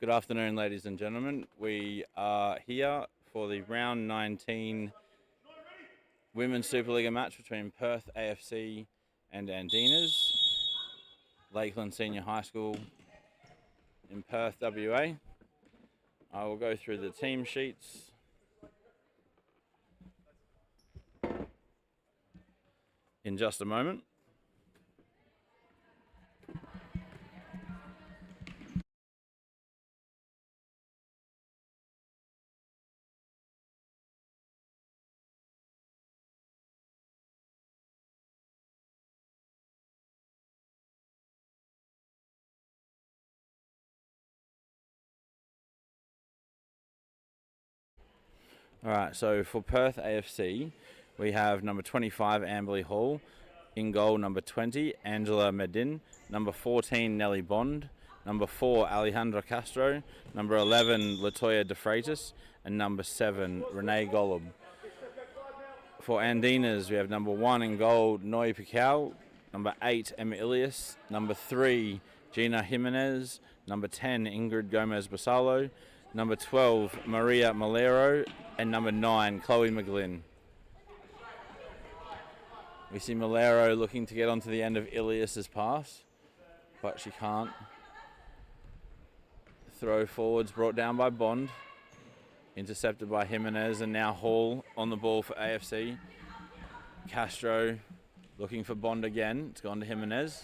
Good afternoon, ladies and gentlemen. We are here for the round 19 Women's Superliga match between Perth AFC and Andinas, Lakeland Senior High School in Perth, WA. I will go through the team sheets. In just a moment. Alright, so for Perth AFC, we have number 25, Amberley Hall. In goal, number 20, Angela Medin. Number 14, Nellie Bond. Number 4, Alejandra Castro. Number 11, Latoya De Freitas. And number 7, Renee Golub. For Andinas, we have number 1 in goal, Noi Picau. Number 8, Emma Ilias. Number 3, Gina Jimenez. Number 10, Ingrid Gomez-Basalo. Number 12, Maria Malero. And number 9, Chloe McGlynn. We see Malero looking to get onto the end of Ilias's pass, but she can't. Throw forwards brought down by Bond. Intercepted by Jimenez, and now Hall on the ball for AFC. Castro looking for Bond again. It's gone to Jimenez.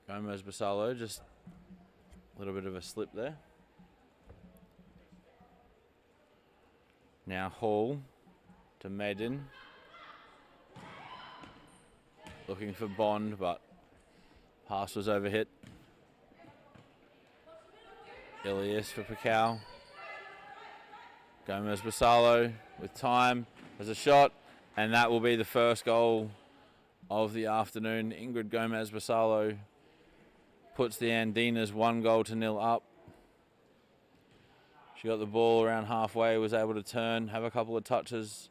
Gomez-Basalo, just a little bit of a slip there. Now Hall to Medin. Looking for Bond, but pass was overhit. Ilias for Picau. Gomez-Basalo with time has a shot, and that will be the first goal of the afternoon. Ingrid Gomez-Basalo puts the Andinas 1-0 up. She got the ball around halfway, was able to turn, have a couple of touches,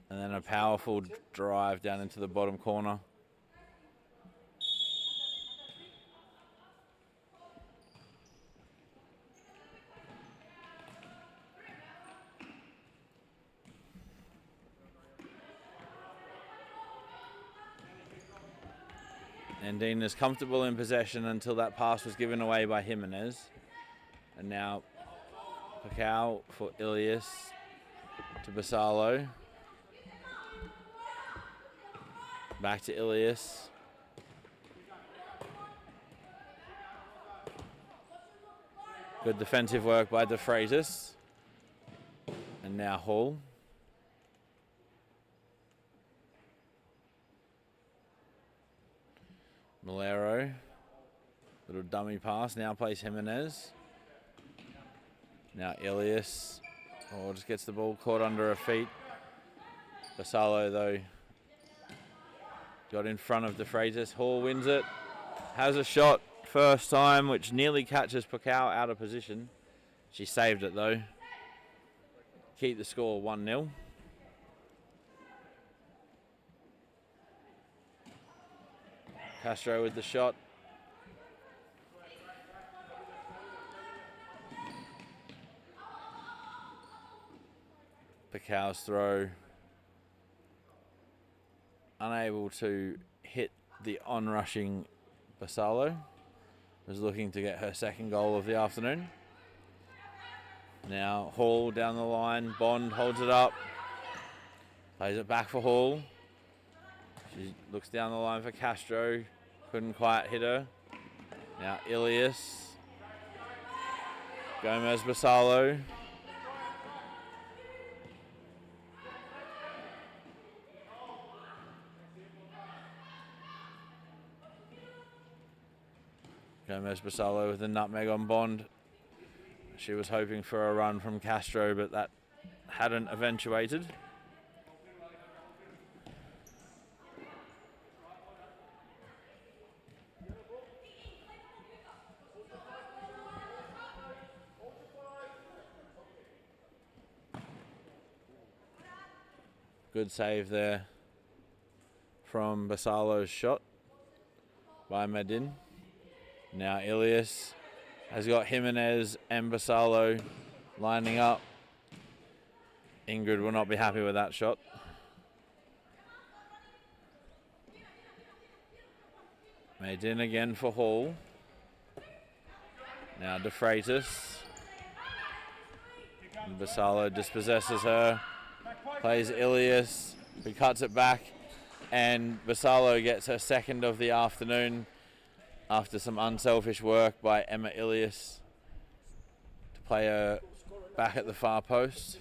and then a powerful drive down into the bottom corner. Andinas comfortable in possession until that pass was given away by Jimenez. And now Picau for Ilias to Basalo. Back to Ilias. Good defensive work by De Freitas. And now Hall. Malero, little dummy pass, now plays Jimenez. Now Ilias, just gets the ball caught under her feet. Basalo though, got in front of De Freitas. Hall wins it, has a shot, first time, which nearly catches Picau out of position. She saved it though. Keep the score 1-0. Castro with the shot. Picau's throw. Unable to hit the onrushing Basalo. Was looking to get her second goal of the afternoon. Now Hall down the line. Bond holds it up. Plays it back for Hall. She looks down the line for Castro. Couldn't quite hit her. Now Ilias. Gomez-Basalo. Gomez-Basalo with the nutmeg on Bond. She was hoping for a run from Castro, but that hadn't eventuated. Good save there from Basalo's shot by Medin. Now Ilias has got Jimenez and Basalo lining up. Ingrid will not be happy with that shot. Medin again for Hall. Now De Freitas. Basalo dispossesses her. Plays Ilias, who cuts it back. And Basalo gets her second of the afternoon after some unselfish work by Emma Ilias to play her back at the far post.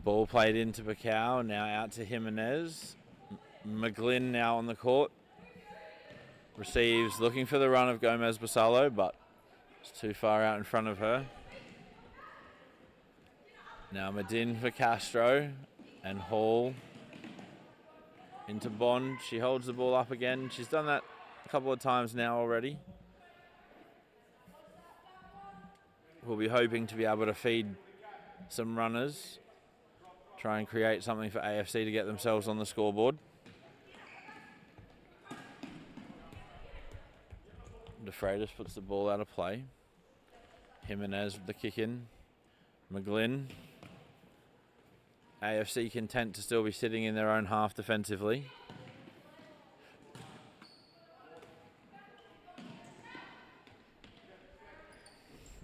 Ball played into Pacau, now out to Jimenez. McGlynn now on the court. Receives, looking for the run of Gomez Basalo, but it's too far out in front of her. Now Medin for Castro, and Hall into Bond. She holds the ball up again. She's done that a couple of times now already. We'll be hoping to be able to feed some runners. Try and create something for AFC to get themselves on the scoreboard. De Freitas puts the ball out of play. Jimenez with the kick in. McGlynn. AFC content to still be sitting in their own half defensively.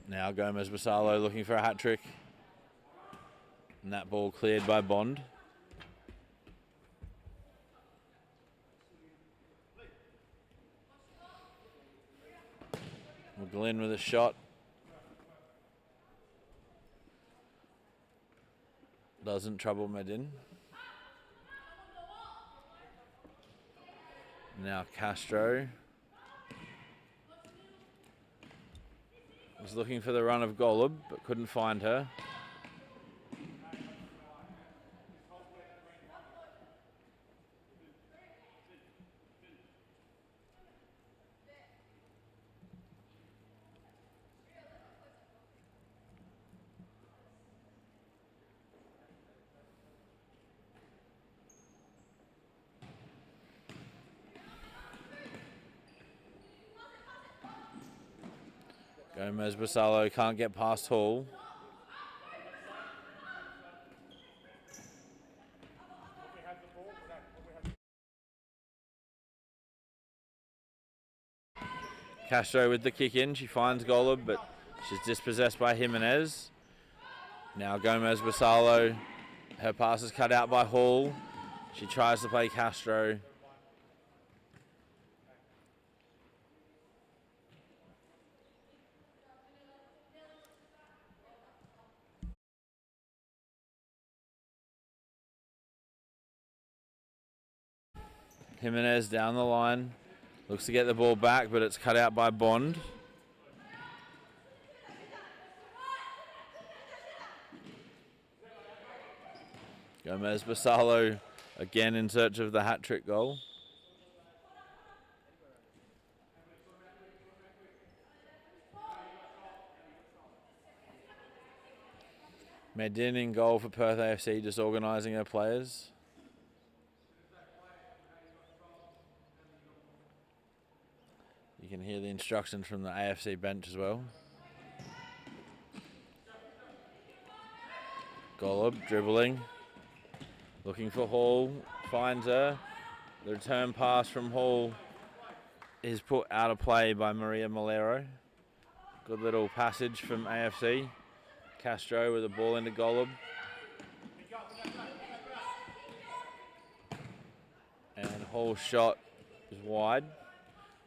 Now Gomez Basalo looking for a hat trick. And that ball cleared by Bond. McGlynn with a shot. Doesn't trouble Medin. Now Castro. Was looking for the run of Golub, but couldn't find her. Gomez Basalo can't get past Hall. Castro with the kick in. She finds Golub, but she's dispossessed by Jimenez. Now Gomez Basalo. Her pass is cut out by Hall. She tries to play Castro. Jimenez down the line. Looks to get the ball back, but it's cut out by Bond. Gomez Basalo again in search of the hat-trick goal. Medin in goal for Perth AFC, just organising her players. You can hear the instructions from the AFC bench as well. Golub dribbling. Looking for Hall. Finds her. The return pass from Hall is put out of play by Maria Molero. Good little passage from AFC. Castro with the ball into Golub. And Hall's shot is wide.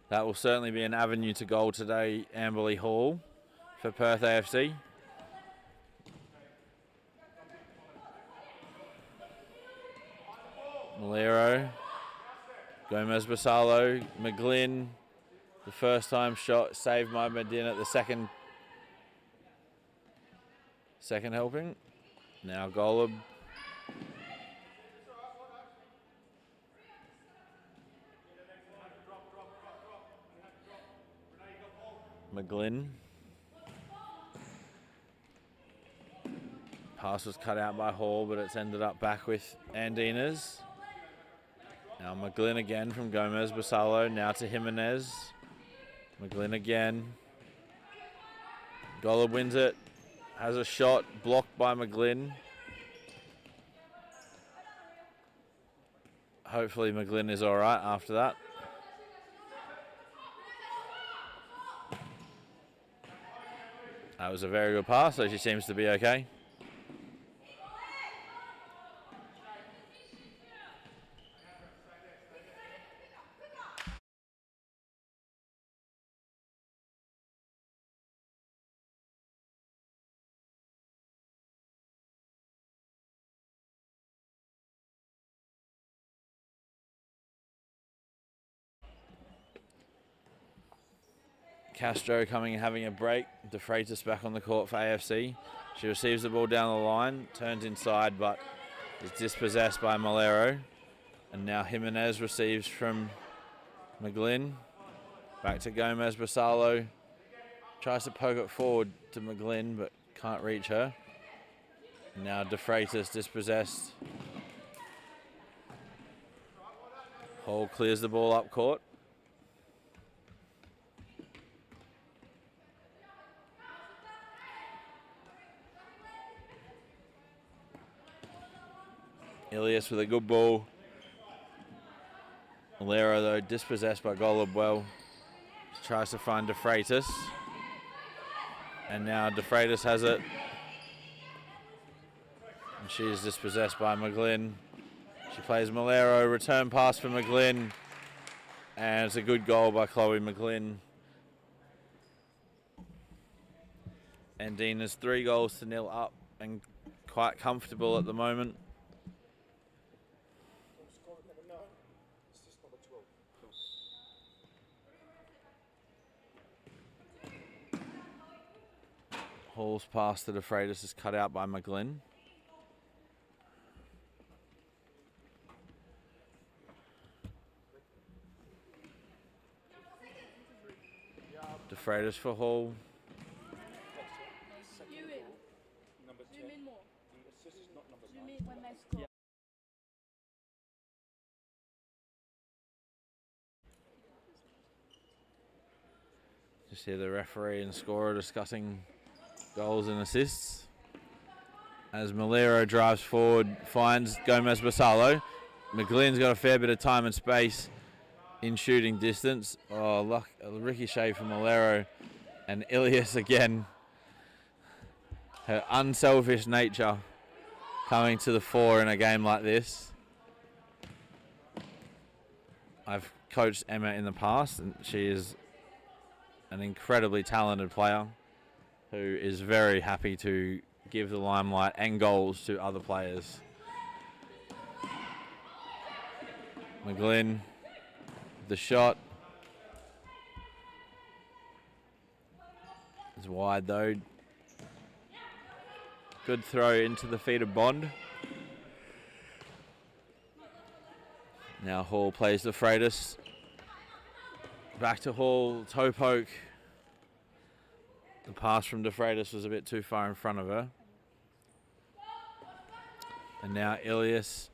That will certainly be an avenue to goal today, Amberley Hall, for Perth AFC. Molero Gomez Basalo, McGlynn, the first time shot saved by Medin at the second helping. Now Golub. McGlynn. Pass was cut out by Hall, but it's ended up back with Andinas. Now McGlynn again from Gomez Basalo, now to Jimenez. McGlynn again. Golub wins it. Has a shot, blocked by McGlynn. Hopefully McGlynn is all right after that. That was a very good pass, so she seems to be okay. Castro coming and having a break. De Freitas back on the court for AFC. She receives the ball down the line, turns inside, but is dispossessed by Malero. And now Jimenez receives from McGlynn. Back to Gomez Basalo. Tries to poke it forward to McGlynn, but can't reach her. And now De Freitas dispossessed. Hall clears the ball up court. Ilias with a good ball. Malero, though, dispossessed by Golub well. Tries to find De Freitas. And now De Freitas has it. And she is dispossessed by McGlynn. She plays Malero, return pass for McGlynn. And it's a good goal by Chloe McGlynn. Andinas 3-0 up and quite comfortable at the moment. Hall's pass to De Freitas is cut out by McGlynn. De Freitas for Hall. Just hear the referee and scorer discussing goals and assists. As Malero drives forward, finds Gomez Basalo. McGlynn's got a fair bit of time and space in shooting distance. Oh, luck, a ricochet from Malero. And Ilias again. Her unselfish nature coming to the fore in a game like this. I've coached Emma in the past, and she is an incredibly talented player who is very happy to give the limelight and goals to other players. McGlynn, the shot. It's wide though. Good throw into the feet of Bond. Now Hall plays the Freitas. Back to Hall, toe poke. The pass from De Freitas was a bit too far in front of her. And now Ilias,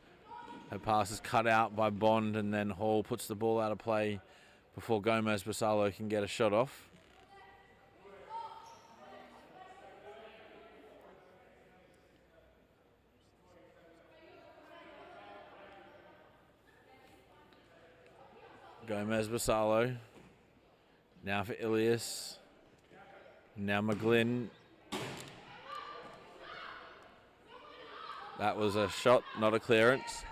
her pass is cut out by Bond, and then Hall puts the ball out of play before Gomez Basalo can get a shot off. Gomez Basalo. Now for Ilias. Now McGlynn. That was a shot, not a clearance.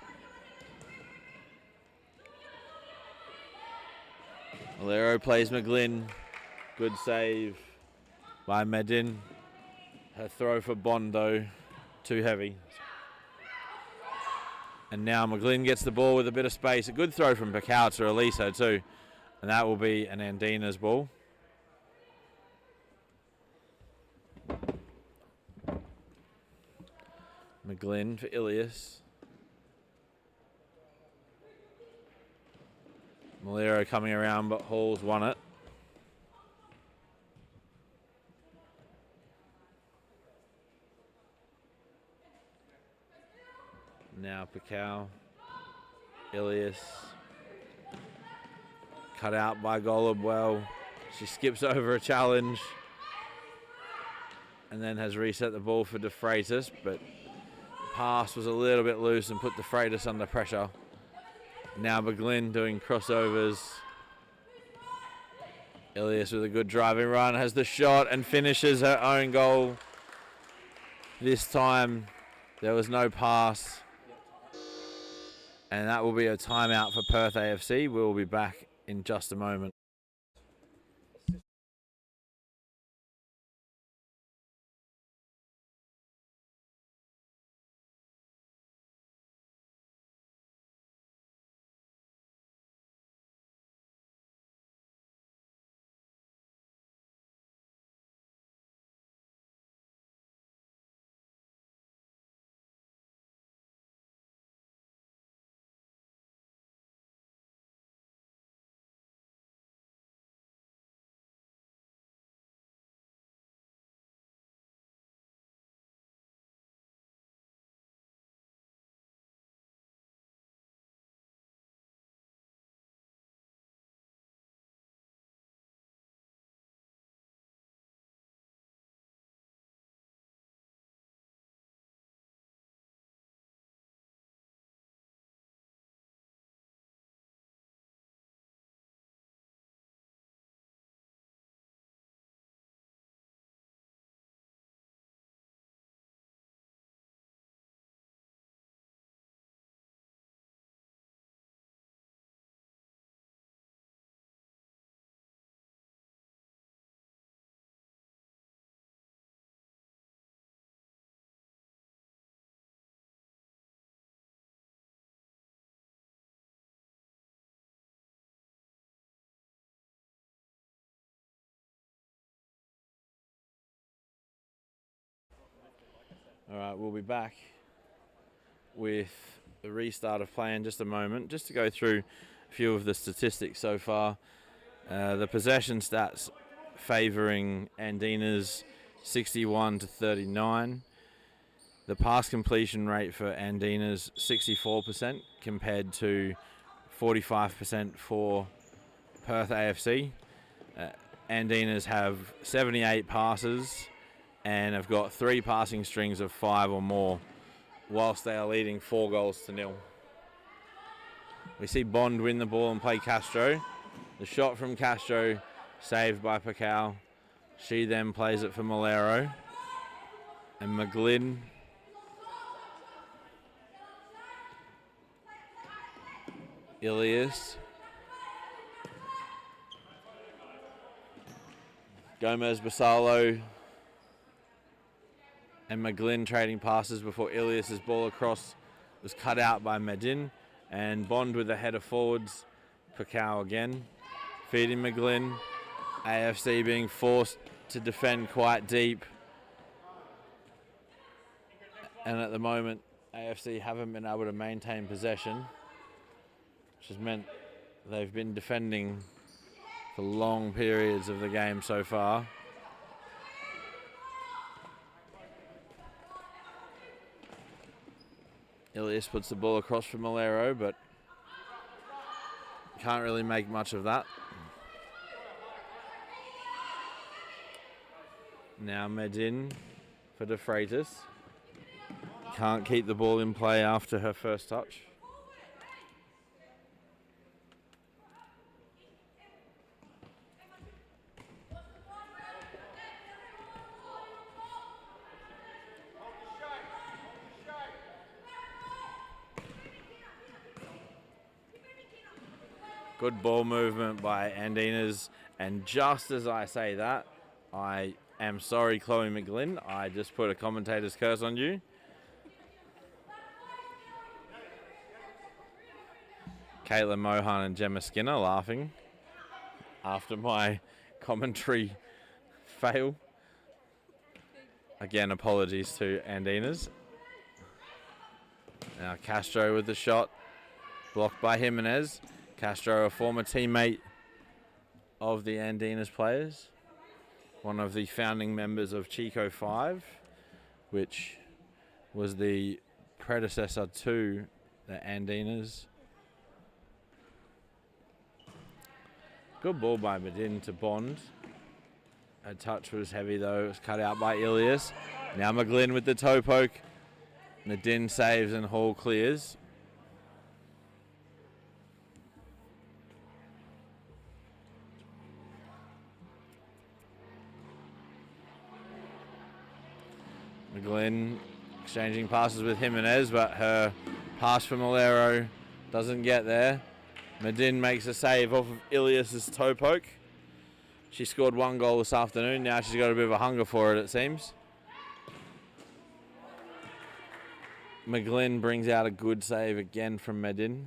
Malero plays McGlynn. Good save by Medin. Her throw for Bond, though, too heavy. And now McGlynn gets the ball with a bit of space. A good throw from Pacau to Elisa too. And that will be an Andinas ball. McGlynn for Ilias. Malero coming around, but Hall's won it. Now Pacau. Ilias. Cut out by Golub well. She skips over a challenge. And then has reset the ball for De Freitas, but the pass was a little bit loose and put De Freitas under pressure. Now McGlynn doing crossovers. Ilias with a good driving run, has the shot and finishes her own goal. This time there was no pass. And that will be a timeout for Perth AFC. We'll be back in just a moment. All right, we'll be back with the restart of play in just a moment, just to go through a few of the statistics so far. The possession stats favouring Andinas 61 to 39. The pass completion rate for Andinas 64% compared to 45% for Perth AFC. Andinas have 78 passes and have got 3 passing strings of 5 or more, whilst they are leading 4 goals to 0. We see Bond win the ball and play Castro. The shot from Castro saved by Pacau. She then plays it for Malero. And McGlynn Ilias. Gomez Basalo and McGlynn trading passes before Ilias's ball across was cut out by Medin, and Bond with the header forwards. Pacau again feeding McGlynn. AFC being forced to defend quite deep, and at the moment AFC haven't been able to maintain possession, which has meant they've been defending for long periods of the game so far. Ilias puts the ball across for Malero, but can't really make much of that. Now Medin for De Freitas. Can't keep the ball in play after her first touch. Good ball movement by Andinas, and just as I say that, I am sorry, Chloe McGlynn, I just put a commentator's curse on you. Caitlin Mohan and Gemma Skinner laughing after my commentary fail. Again, apologies to Andinas. Now Castro with the shot, blocked by Jimenez. Castro, a former teammate of the Andinas players, one of the founding members of Chico 5, which was the predecessor to the Andinas. Good ball by Medin to Bond. Her touch was heavy though, it was cut out by Ilias. Now McGlynn with the toe poke. Medin saves and Hall clears. McGlynn exchanging passes with Jimenez, but her pass from Malero doesn't get there. Medin makes a save off of Ilias's toe poke. She scored 1 goal this afternoon. Now she's got a bit of a hunger for it seems. McGlynn brings out a good save again from Medin.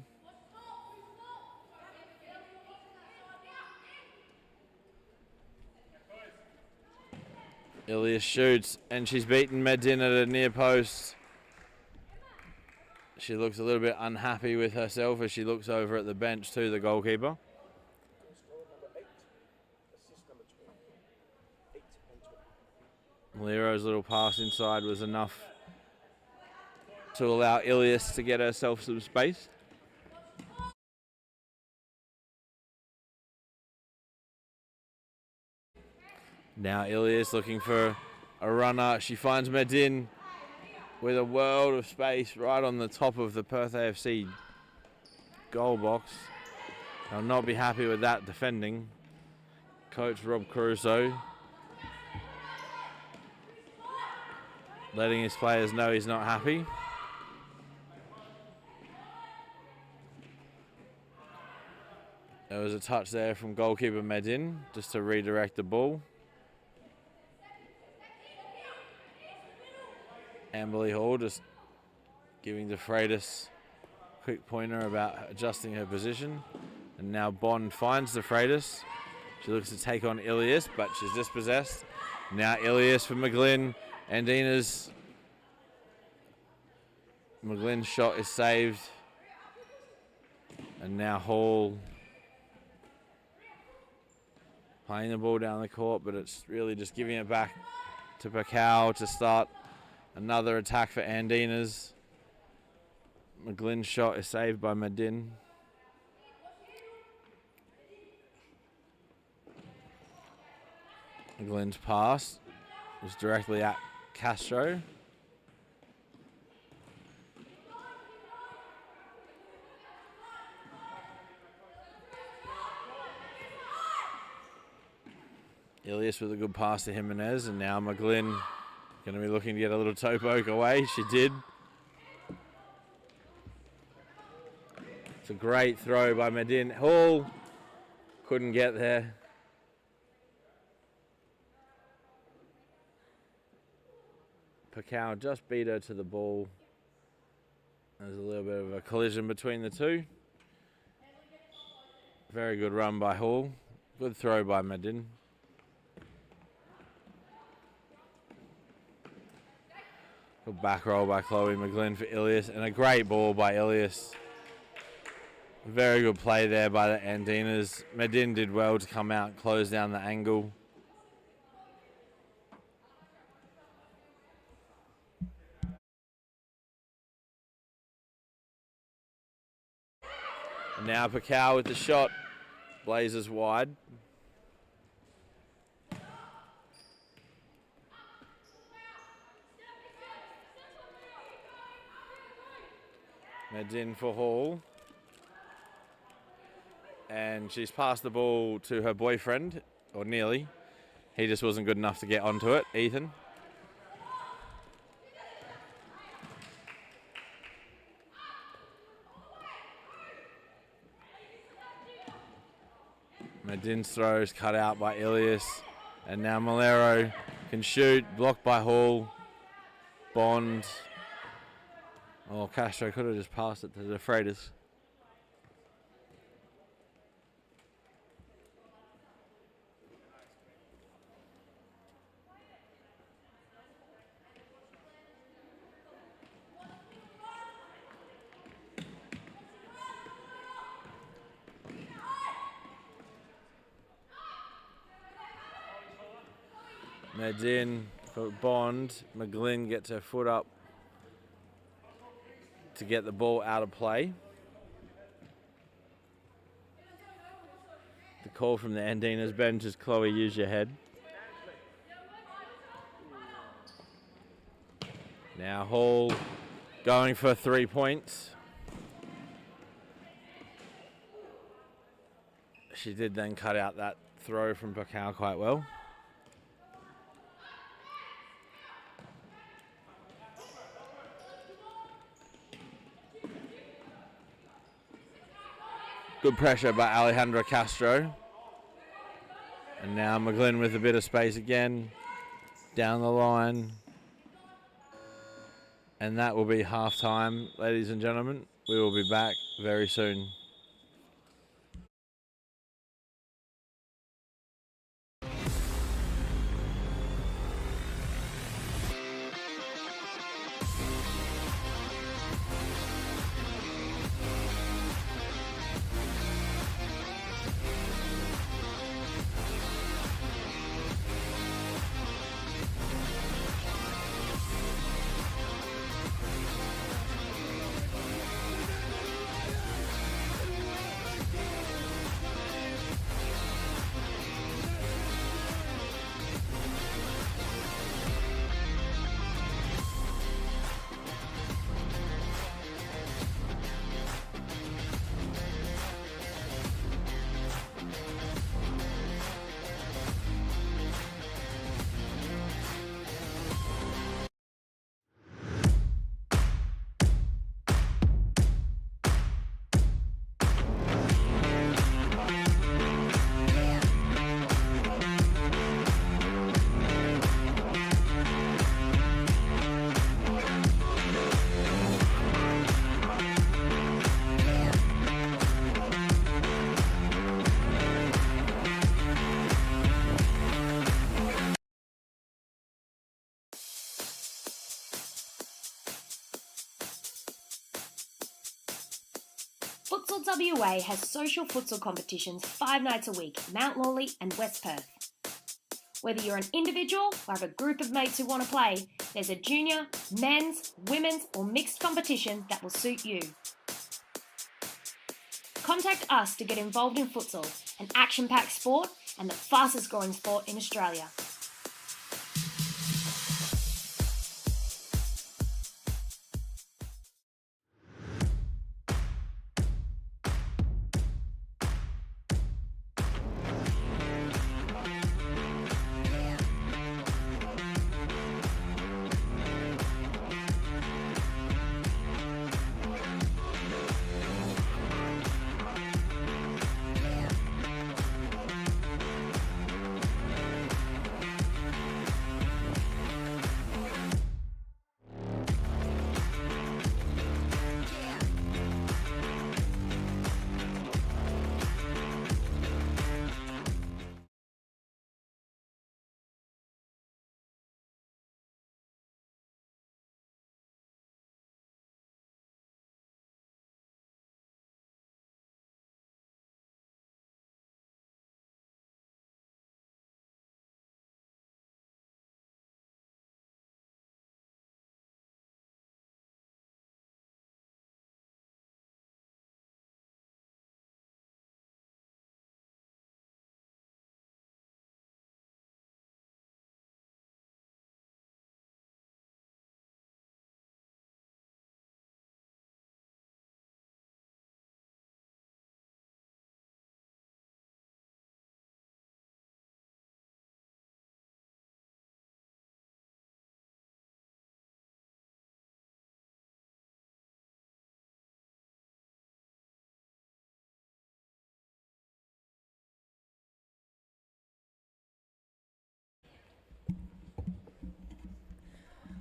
Ilias shoots and she's beaten Medin at a near post. She looks a little bit unhappy with herself as she looks over at the bench to the goalkeeper. Malero's little pass inside was enough to allow Ilias to get herself some space. Now Ilias looking for a runner. She finds Medin with a world of space right on the top of the Perth AFC goal box. They'll not be happy with that defending. Coach Rob Caruso letting his players know he's not happy. There was a touch there from goalkeeper Medin just to redirect the ball. Amberley Hall just giving De Freitas a quick pointer about adjusting her position. And now Bond finds De Freitas. She looks to take on Ilias, but she's dispossessed. Now Ilias for McGlynn. Andinas. McGlynn's shot is saved. And now Hall playing the ball down the court, but it's really just giving it back to Pacau to start another attack for Andinas. McGlynn's shot is saved by Medin. McGlynn's pass was directly at Castro. Ilias with a good pass to Jimenez, and now McGlynn going to be looking to get a little toe poke away. She did. It's a great throw by Medin. Hall couldn't get there. Pacau just beat her to the ball. There's a little bit of a collision between the two. Very good run by Hall. Good throw by Medin. Good back roll by Chloe McGlynn for Ilias, and a great ball by Ilias. Very good play there by the Andinas. Medin did well to come out and close down the angle. And now Pacau with the shot. Blazers wide. Medin for Hall. And she's passed the ball to her boyfriend, or nearly. He just wasn't good enough to get onto it, Ethan. Medin's throw is cut out by Ilias. And now Malero can shoot, blocked by Hall. Bond. Oh, Castro could have just passed it to De Freitas. Medin for Bond. McGlynn gets her foot up to get the ball out of play. The call from the Andinas bench is Chloe, use your head. Now Hall going for 3 points. She did then cut out that throw from Pacau quite well. Good pressure by Alejandra Castro. And now McGlynn with a bit of space again. Down the line. And that will be half time, ladies and gentlemen. We will be back very soon. Futsal WA has social futsal competitions 5 nights a week, Mount Lawley and West Perth. Whether you're an individual or have a group of mates who want to play, there's a junior, men's, women's or mixed competition that will suit you. Contact us to get involved in futsal, an action-packed sport and the fastest growing sport in Australia.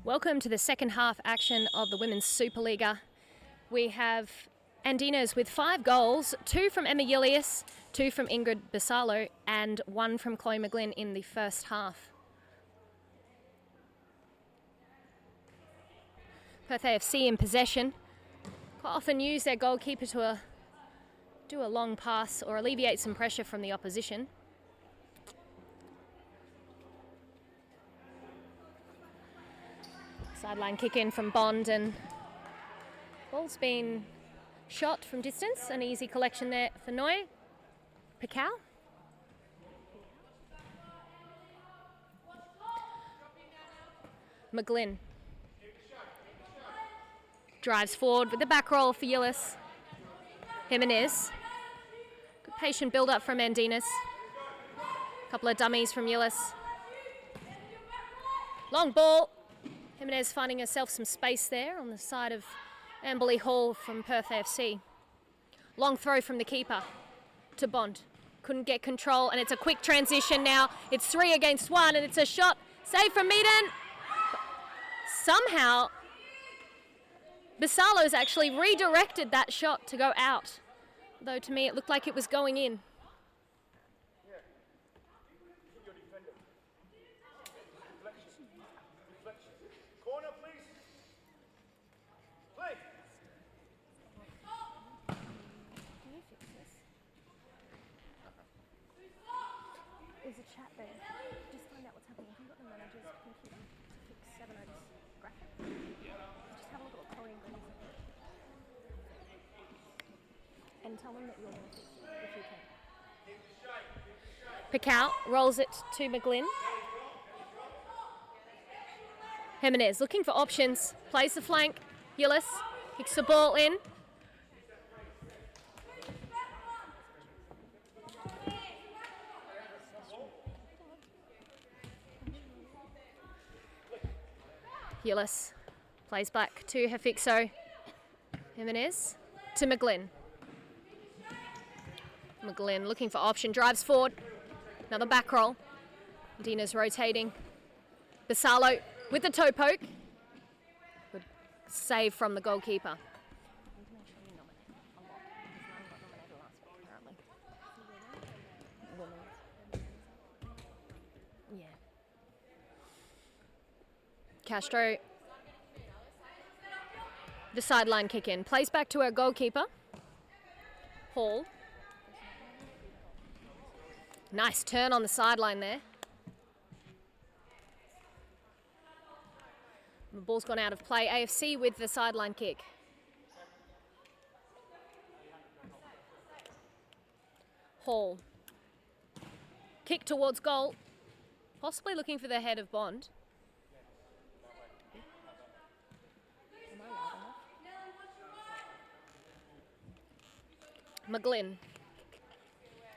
Welcome to the second half action of the Women's Supa-Liga. We have Andinas with 5 goals, 2 from Emma Julius, 2 from Ingrid Basalo and 1 from Chloe McGlynn in the first half. Perth AFC in possession. Quite often use their goalkeeper to do a long pass or alleviate some pressure from the opposition. Sideline kick in from Bond, and ball's been shot from distance. An easy collection there for Noy. Picau. McGlynn. Drives forward with the back roll for Yillis. Jimenez. Good patient build up from Andinas. Couple of dummies from Yillis. Long ball. Jimenez finding herself some space there on the side of Amberley Hall from Perth AFC. Long throw from the keeper to Bond. Couldn't get control, and it's a quick transition now. It's 3 against 1, and it's a shot. Save from Meaden. Somehow, Basalo's actually redirected that shot to go out. Though to me it looked like it was going in. There's a chat there. Just find out what's happening. Have you got the manager's computer to fix 7 graphic? Just have a look at what Corey and Glenn said. And tell them that you're going to fix it if you can. Picau rolls it to McGlynn. Jimenez looking for options. Plays the flank. Yillis kicks the ball in. Yillis plays back to Hafixo. Jimenez to McGlynn. McGlynn looking for option, drives forward. Another back roll. Dina's rotating. Basalo with the toe poke. Good save from the goalkeeper. Yeah. Castro. The sideline kick in. Plays back to our goalkeeper. Hall. Nice turn on the sideline there. The ball's gone out of play. AFC with the sideline kick. Hall. Kick towards goal. Possibly looking for the head of Bond. McGlynn.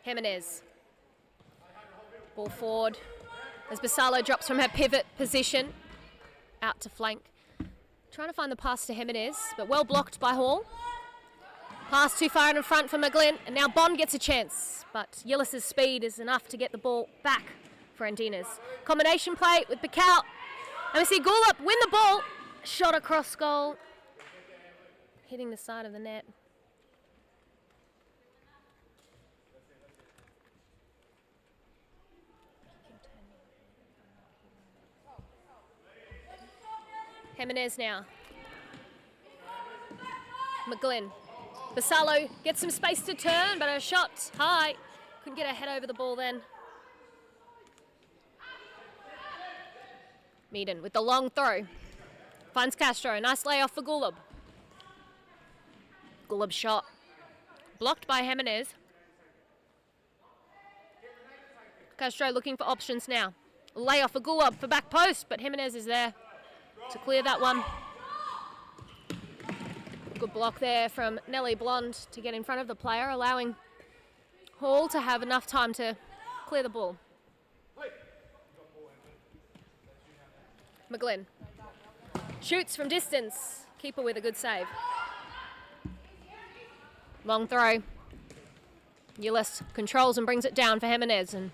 Jimenez. Ball forward as Basalo drops from her pivot position out to flank. Trying to find the pass to Jimenez, but well blocked by Hall. Pass too far in front for McGlynn, and now Bond gets a chance, but Yillis' speed is enough to get the ball back for Andinas. Combination play with Picau, and we see Gullup win the ball. Shot across goal, hitting the side of the net. Jimenez now. McGlynn. Basalo gets some space to turn, but her shot high. Couldn't get her head over the ball then. Meaden with the long throw. Finds Castro. Nice layoff for Gulub. Gulub's shot. Blocked by Jimenez. Castro looking for options now. Layoff for Gulub for back post, but Jimenez is there to clear that one. Good block there from Nellie Blonde to get in front of the player, allowing Hall to have enough time to clear the ball. McGlynn shoots from distance. Keeper with a good save. Long throw. Yillis controls and brings it down for Jimenez, and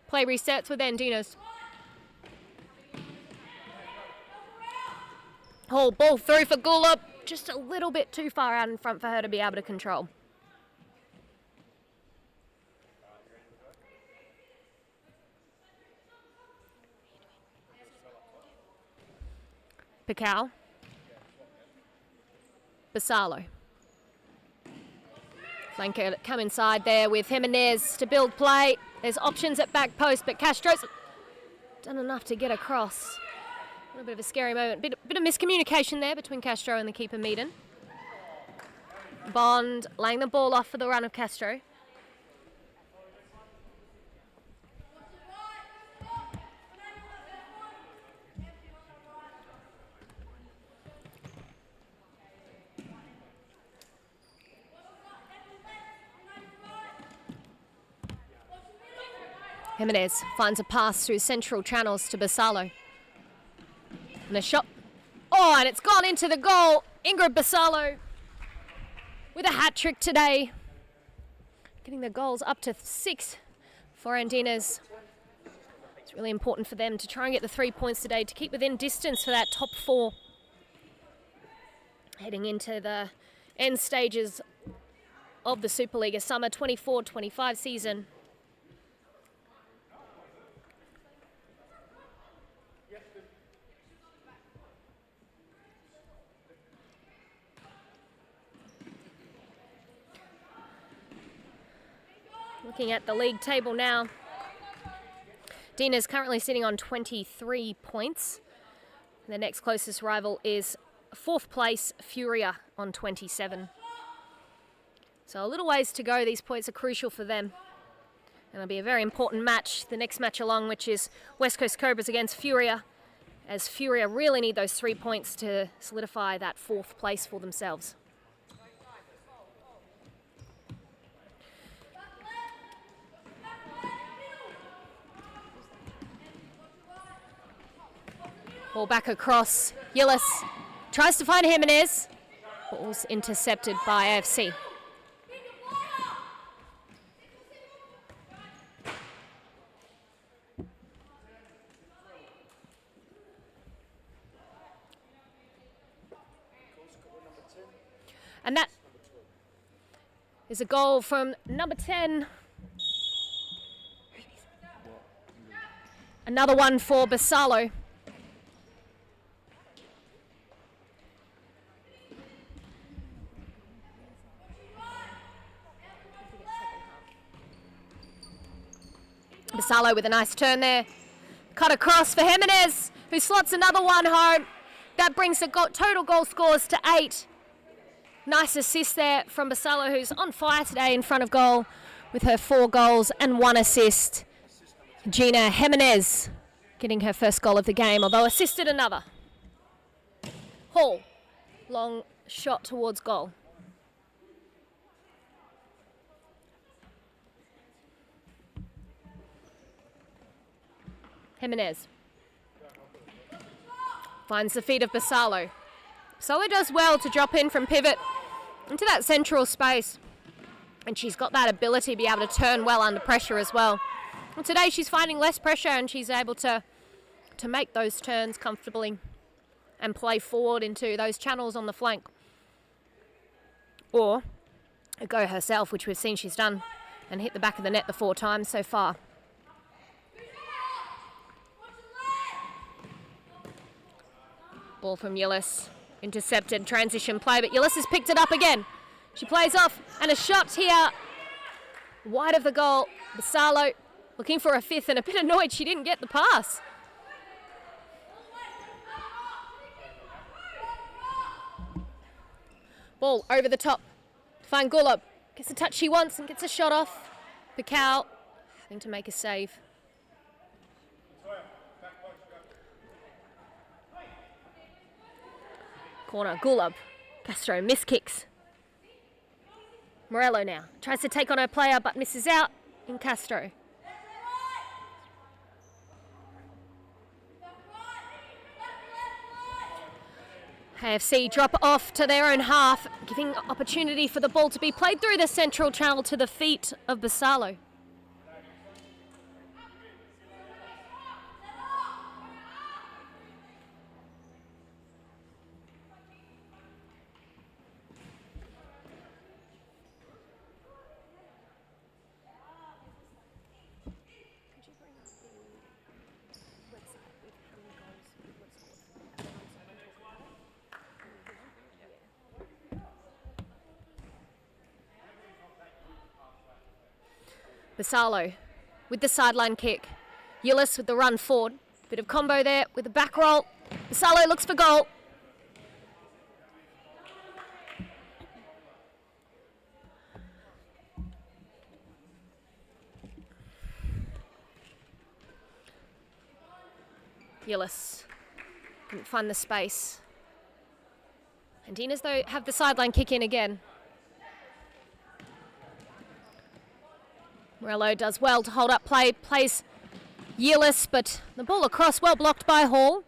play resets with Andinas. Hall ball through for Gullup. Just a little bit too far out in front for her to be able to control. Picau. Basalo. Flanker come inside there with Jimenez to build play. There's options at back post, but Castro's done enough to get across. little bit of a scary moment. Bit of miscommunication there between Castro and the keeper, Meaden. Bond laying the ball off for the run of Castro. Jimenez finds a pass through central channels to Basalo. And a shot. Oh, and it's gone into the goal. Ingrid Basalo with a hat trick today. Getting the goals up to 6 for Andinas. It's really important for them to try and get the 3 points today to keep within distance for that top 4. Heading into the end stages of the Supa-Liga summer 24-25 season. Looking at the league table now, Dina's currently sitting on 23 points. The next closest rival is 4th place Furia on 27. So a little ways to go. These points are crucial for them. And it'll be a very important match, the next match along, which is West Coast Cobras against Furia, as Furia really need those 3 points to solidify that 4th place for themselves. Ball back across. Yillis tries to find Jimenez. Ball's intercepted by AFC. And that is a goal from number 10. Another one for Basalo. Basalo with a nice turn there. Cut across for Jimenez, who slots another one home. That brings the total goal scores to 8. Nice assist there from Basalo, who's on fire today in front of goal with her 4 goals and 1 assist. Gina Jimenez getting her first goal of the game, although assisted another. Hall, long shot towards goal. Jimenez finds the feet of Basalo. Basalo does well to drop in from pivot into that central space. And she's got that ability to be able to turn well under pressure as well. And today she's finding less pressure and she's able to make those turns comfortably and play forward into those channels on the flank. Or go herself, which we've seen she's done, and hit the back of the net the 4 times so far. Ball from Yillis, intercepted, transition play, but Yillis has picked it up again. She plays off, and a shot here, wide of the goal. Basalo looking for a 5th and a bit annoyed she didn't get the pass. Ball over the top, find Gulab, gets the touch she wants and gets a shot off. Picau having to make a save. Corner, Gulab. Castro miss kicks. Morello now tries to take on her player but misses out in Castro. AFC drop off to their own half, giving opportunity for the ball to be played through the central channel to the feet of Basalo. Basalo with the sideline kick. Yillis with the run forward. Bit of combo there with the back roll. Basalo looks for goal. Gillis couldn't find the space. Andinas, though, have the sideline kick in again. Morello does well to hold up play, plays Gillis, but the ball across, well blocked by Hall.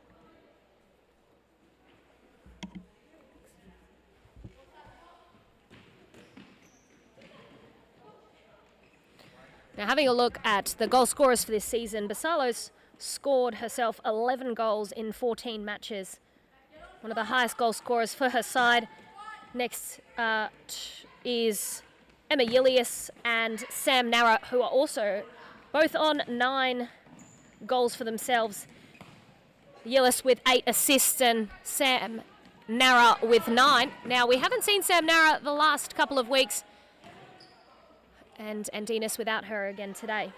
Now having a look at the goal scorers for this season, Basalo's scored herself 11 goals in 14 matches. One of the highest goal scorers for her side. Next is Emma Yilius and Sam Nara, who are also both on 9 goals for themselves. Yillis with 8 assists and Sam Nara with 9. Now, we haven't seen Sam Nara the last couple of weeks, and Andinas without her again today.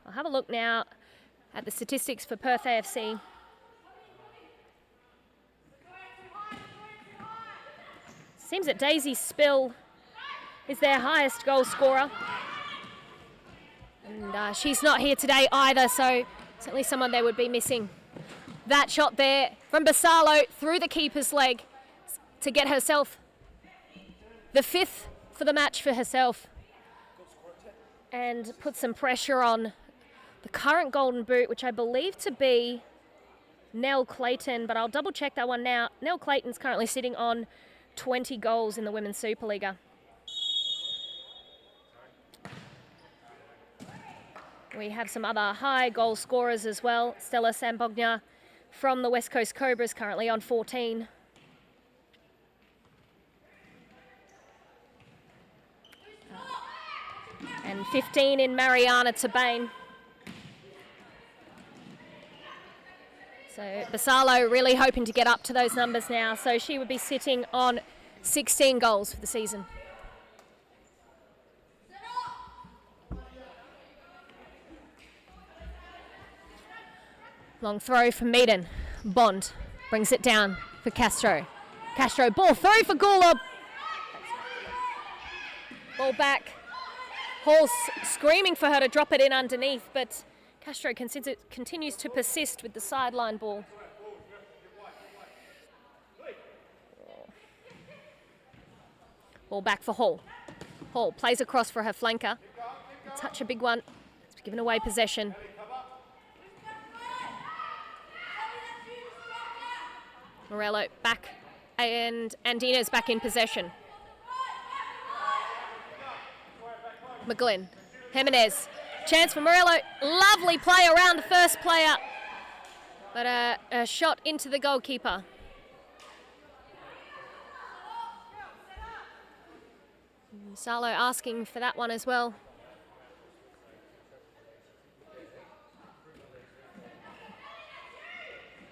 I'll have a look now at the statistics for Perth AFC. Seems that Daisy Spill is their highest goal scorer. And she's not here today either, so certainly someone they would be missing. That shot there from Basalo through the keeper's leg to get herself the 5th for the match for herself. And put some pressure on the current Golden Boot, which I believe to be Nell Clayton, but I'll double check that one now. Nell Clayton's currently sitting on 20 goals in the Women's Supa-Liga. We have some other high goal scorers as well. Stella Sambogna from the West Coast Cobras currently on 14. And 15 in Mariana Tabane. So Basalo really hoping to get up to those numbers now. So she would be sitting on 16 goals for the season. Long throw from Meaden. Bond brings it down for Castro. Castro, ball through for Gula. Ball back. Hall's screaming for her to drop it in underneath, but Castro continues to persist with the sideline ball. Ball back for Hall. Hall plays across for her flanker. Touch a big one. It's given away possession. Morello back, and Andina's back in possession. McGlynn. Jimenez. Chance for Morello. Lovely play around the first player. But a shot into the goalkeeper. Salo asking for that one as well.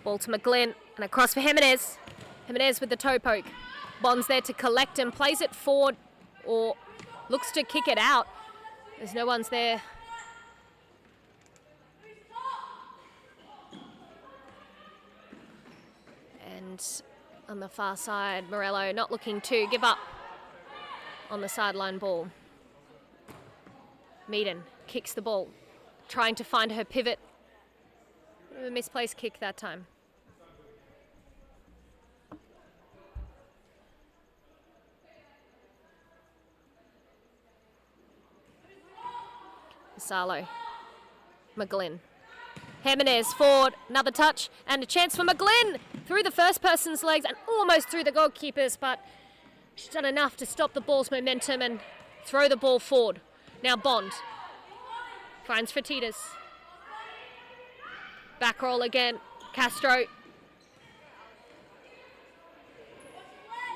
Ball to McGlynn and across for Jimenez. Jimenez with the toe poke. Bond's there to collect and plays it forward, or looks to kick it out. There's no one's there. And on the far side, Morello not looking to give up on the sideline ball. Meaden kicks the ball, trying to find her pivot. A misplaced kick that time. Salo. McGlynn. Jimenez forward, another touch, and a chance for McGlynn through the first person's legs and almost through the goalkeepers, but she's done enough to stop the ball's momentum and throw the ball forward. Now Bond finds Fatitas. Back roll again, Castro.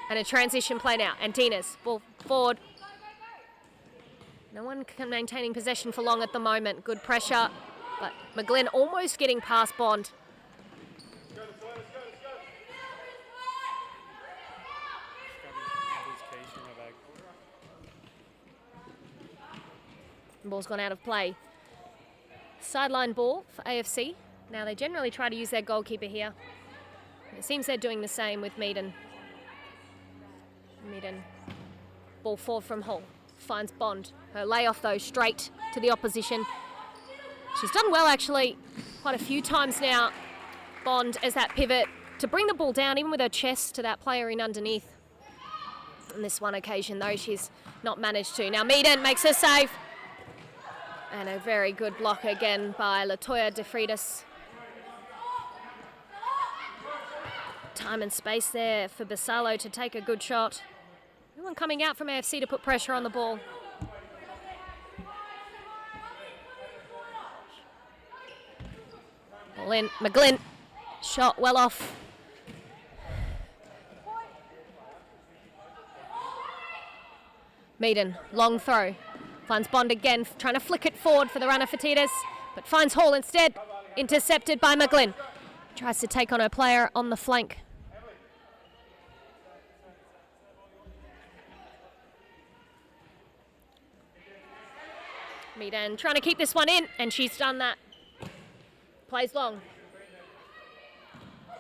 And a transition play now, Andinas, ball forward. No one maintaining possession for long at the moment. Good pressure, but McGlynn almost getting past Bond. The ball's gone out of play. Sideline ball for AFC. Now, they generally try to use their goalkeeper here. It seems they're doing the same with Meaden. Meaden, ball forward from Hull, finds Bond. Her layoff, though, straight to the opposition. She's done well, actually, quite a few times now, Bond, as that pivot, to bring the ball down, even with her chest, to that player in underneath. On this one occasion, though, she's not managed to. Now, Meaden makes her save. And a very good block again by Latoya De Freitas. Time and space there for Basalo to take a good shot. No one coming out from AFC to put pressure on the ball. Ball in, McGlynn. Shot well off. Meaden, long throw. Finds Bond again, trying to flick it forward for the runner for Titus, but finds Hall instead. Intercepted by McGlynn. Tries to take on her player on the flank. Meaden trying to keep this one in, and she's done that. Plays long.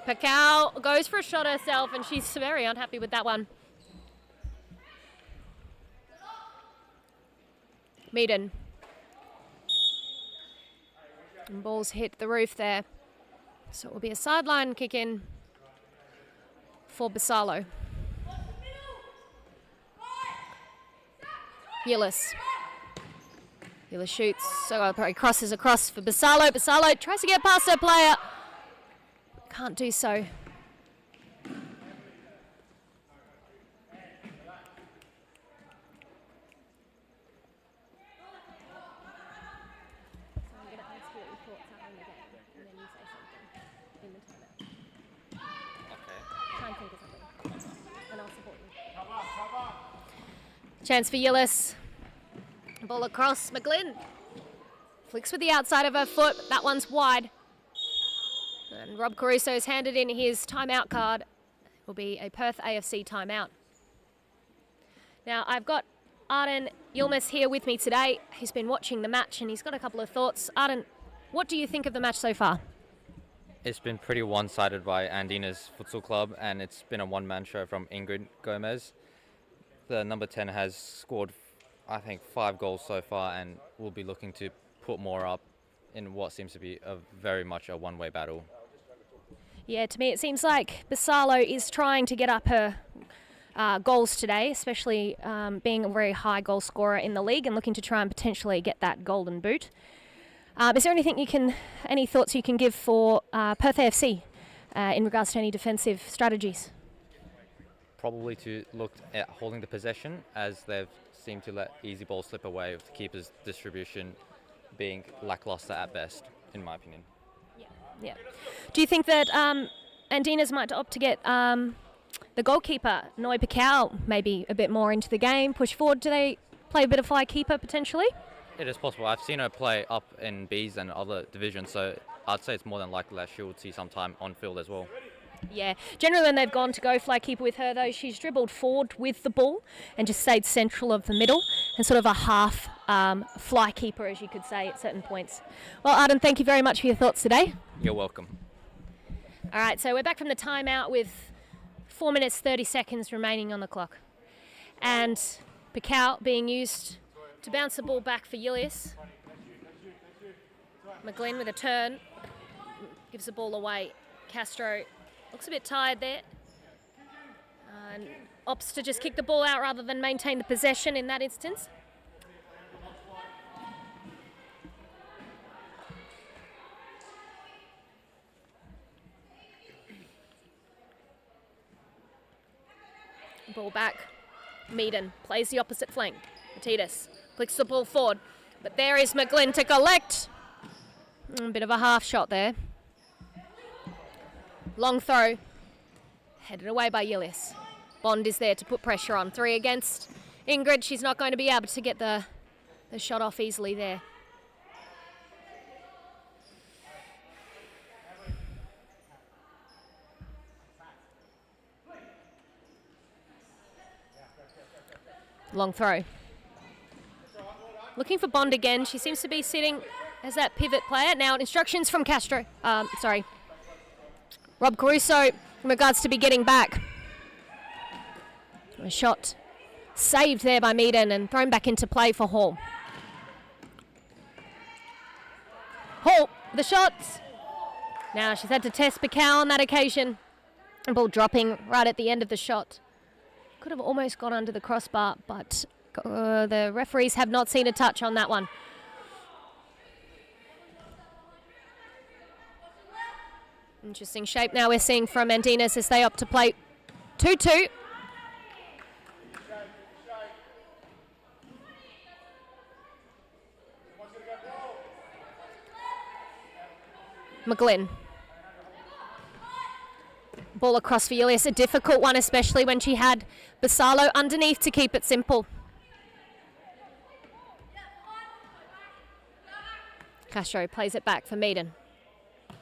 Pacau goes for a shot herself, and she's very unhappy with that one. Meaden. And ball's hit the roof there. So it will be a sideline kick in for Basalo. Gillis. Gillis shoots, so probably crosses across for Basalo. Basalo tries to get past her player. Can't do so. Chance for Gillis. Ball across, McGlynn. Flicks with the outside of her foot, that one's wide. And Rob Caruso's handed in his timeout card. It will be a Perth AFC timeout. Now, I've got Arden Yilmaz here with me today. He's been watching the match and he's got a couple of thoughts. Arden, what do you think of the match so far? It's been pretty one-sided by Andinas Futsal Club, and it's been a one-man show from Ingrid Gomez. The number 10 has scored, I think, 5 goals so far, and will be looking to put more up in what seems to be very much a one-way battle. Yeah, to me it seems like Basalo is trying to get up her goals today, especially being a very high goal scorer in the league and looking to try and potentially get that golden boot. Is there any thoughts you can give for Perth AFC in regards to any defensive strategies? Probably to look at holding the possession, as they've seemed to let easy balls slip away, with the keeper's distribution being lackluster at best, in my opinion. Yeah. Do you think that Andinas might opt to get the goalkeeper, Noi Pacau, maybe a bit more into the game, push forward? Do they play a bit of fly keeper potentially? It is possible. I've seen her play up in Bs and other divisions, so I'd say it's more than likely that she would see some time on field as well. Yeah, generally when they've gone to go fly keeper with her, though, she's dribbled forward with the ball and just stayed central of the middle and sort of a half fly keeper, as you could say, at certain points. Well, Arden, thank you very much for your thoughts today. You're welcome. All right, so we're back from the timeout with 4 minutes 30 seconds remaining on the clock. And Pacau being used to bounce the ball back for Julius. McGlynn with a turn, gives the ball away. Castro looks a bit tired there. And opts to just kick the ball out rather than maintain the possession in that instance. Ball back. Meaden plays the opposite flank. Matitas flicks the ball forward. But there is McGlynn to collect. A bit of a half shot there. Long throw. Headed away by Julius. Bond is there to put pressure on. 3 against Ingrid. She's not going to be able to get the shot off easily there. Long throw. Looking for Bond again. She seems to be sitting as that pivot player. Now instructions from Rob Caruso in regards to be getting back. A shot saved there by Meaden and thrown back into play for Hall. Hall, the shots. Now she's had to test Bacau on that occasion. The ball dropping right at the end of the shot. Could have almost gone under the crossbar, but the referees have not seen a touch on that one. Interesting shape now we're seeing from Andinas as they opt to play 2-2. McGlynn. Ball across for Julius, a difficult one, especially when she had Basalo underneath to keep it simple. Castro plays it back for Meaden.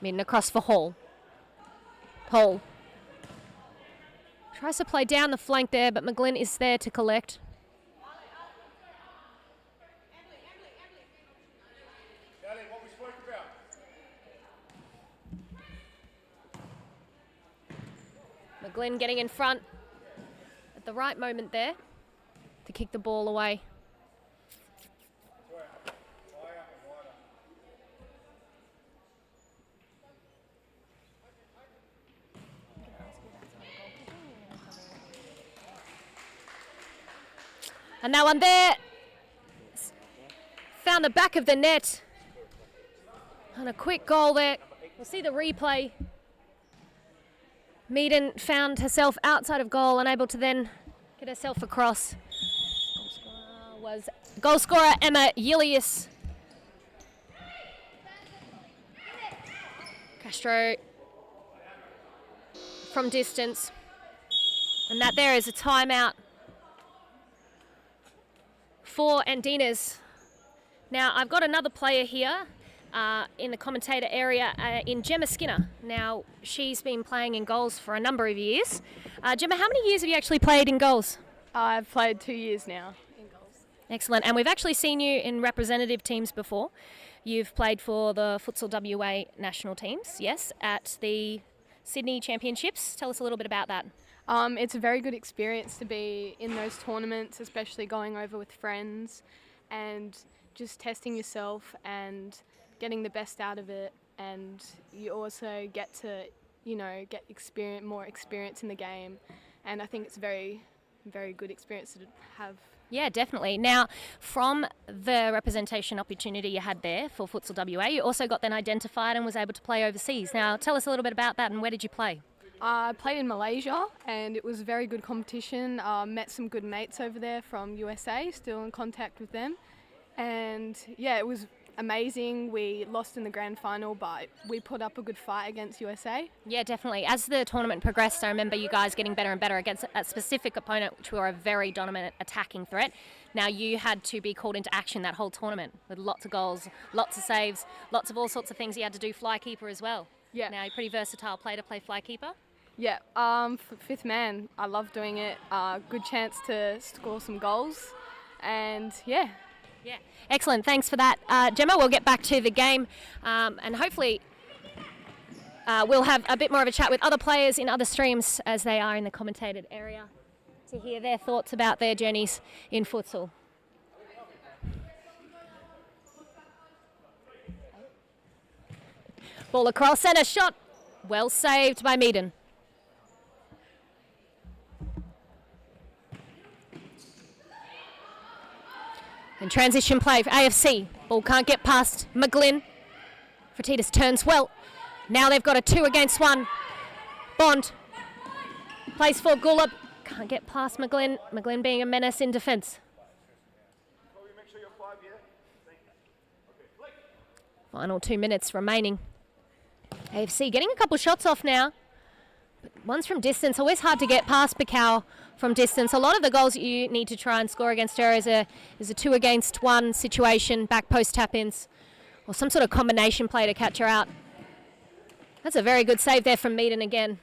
Meaden across for Hall. Hall tries to play down the flank there, but McGlynn is there to collect. McGlynn getting in front at the right moment there to kick the ball away. And that one there found the back of the net. And a quick goal there. We'll see the replay. Meaden found herself outside of goal, unable to then get herself across. Was goal scorer Emma Julius. Castro from distance. And that there is a timeout for Andinas. Now, I've got another player here in the commentator area in Gemma Skinner. Now, she's been playing in goals for a number of years. Gemma, how many years have you actually played in goals? I've played 2 years now in goals. Excellent. And we've actually seen you in representative teams before. You've played for the Futsal WA national teams, yes, at the Sydney Championships. Tell us a little bit about that. It's a very good experience to be in those tournaments, especially going over with friends and just testing yourself and getting the best out of it. And you also get to, get more experience in the game. And I think it's a very, very good experience to have. Yeah, definitely. Now, from the representation opportunity you had there for Futsal WA, you also got then identified and was able to play overseas. Now, tell us a little bit about that and where did you play? I played in Malaysia and it was a very good competition. Met some good mates over there from USA, still in contact with them. And yeah, it was amazing. We lost in the grand final, but we put up a good fight against USA. Yeah, definitely. As the tournament progressed, I remember you guys getting better and better against a specific opponent, which were a very dominant attacking threat. Now, you had to be called into action that whole tournament with lots of goals, lots of saves, lots of all sorts of things. You had to do fly keeper as well. Yeah. Now, you're a pretty versatile player to play fly keeper. Yeah, fifth man, I love doing it. Good chance to score some goals, and yeah. Yeah, excellent. Thanks for that, Gemma. We'll get back to the game, and hopefully we'll have a bit more of a chat with other players in other streams as they are in the commentated area to hear their thoughts about their journeys in futsal. Ball across and a shot, well saved by Meaden. And transition play for AFC. Ball can't get past McGlynn. Fratitas turns well. Now they've got a 2 against 1. Bond plays for Gulab. Can't get past McGlynn. McGlynn being a menace in defence. Final 2 minutes remaining. AFC getting a couple shots off now. But one's from distance. Always hard to get past Bacau from distance. A lot of the goals that you need to try and score against her is a 2 against 1 situation, back post tap-ins, or some sort of combination play to catch her out. That's a very good save there from Meaden again.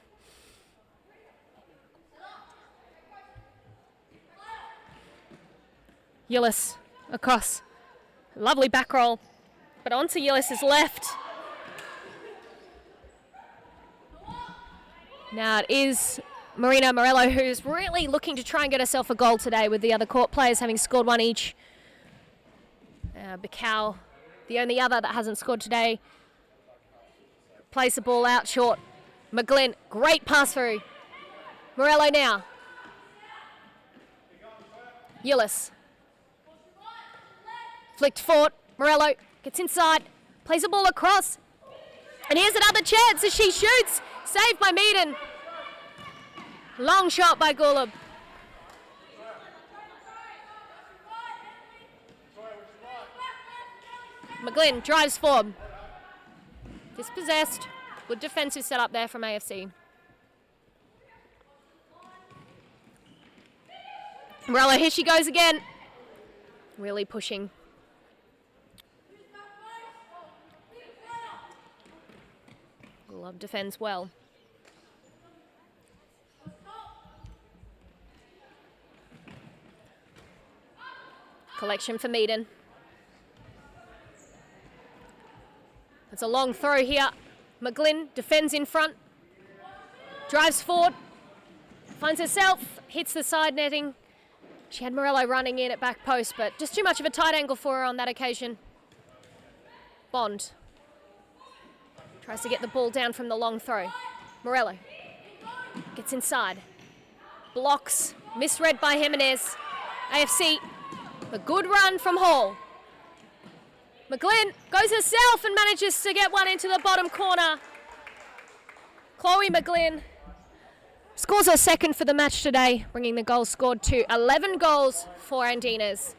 Yillis across. Lovely back roll but onto Ulysses left. Now it is Marina Morello, who's really looking to try and get herself a goal today, with the other court players having scored one each. Bacau, the only other that hasn't scored today, plays the ball out short. McGlynn, great pass through. Morello now. Ulysses. Flicked forward. Morello gets inside, plays the ball across. And here's another chance as she shoots. Saved by Meaden. Long shot by Gulab. McGlynn drives forward. Dispossessed. Good defensive setup there from AFC. Morello, here she goes again. Really pushing. Love defends well. Collection for Meaden. It's a long throw here. McGlynn defends in front. Drives forward. Finds herself. Hits the side netting. She had Morello running in at back post, but just too much of a tight angle for her on that occasion. Bond. Tries to get the ball down from the long throw. Morello gets inside. Blocks. Misread by Jimenez. AFC. A good run from Hall. McGlynn goes herself and manages to get one into the bottom corner. Chloe McGlynn scores her second for the match today, bringing the goals scored to 11 goals for Andinas.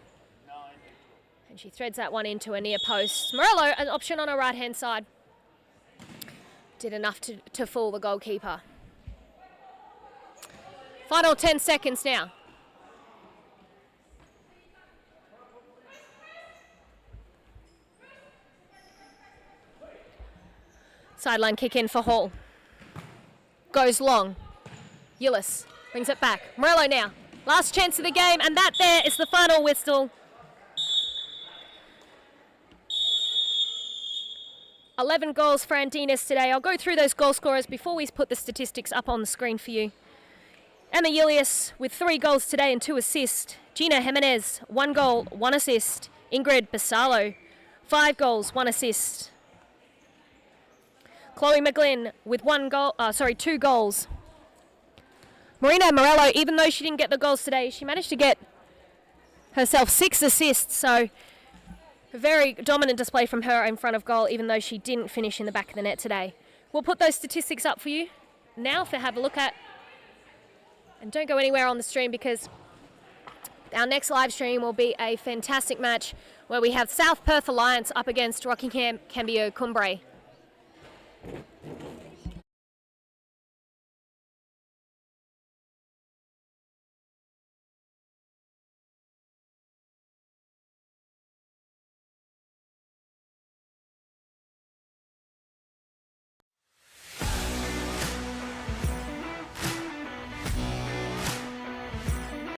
And she threads that one into a near post. Morello, an option on her right-hand side. Did enough to fool the goalkeeper. Final 10 seconds now. Sideline kick in for Hall. Goes long. Ulysses brings it back. Morello now. Last chance of the game, and that there is the final whistle. 11 goals for Andinas today. I'll go through those goal scorers before we put the statistics up on the screen for you. Emma Julius with 3 goals today and 2 assists. Gina Jimenez, 1 goal, 1 assist. Ingrid Basalo, 5 goals, 1 assist. Chloe McGlynn with 2 goals. Marina Morello, even though she didn't get the goals today, she managed to get herself 6 assists. So a very dominant display from her in front of goal, even though she didn't finish in the back of the net today. We'll put those statistics up for you now to have a look at. And don't go anywhere on the stream, because our next live stream will be a fantastic match where we have South Perth Alliance up against Rockingham Cambio Cumbrae.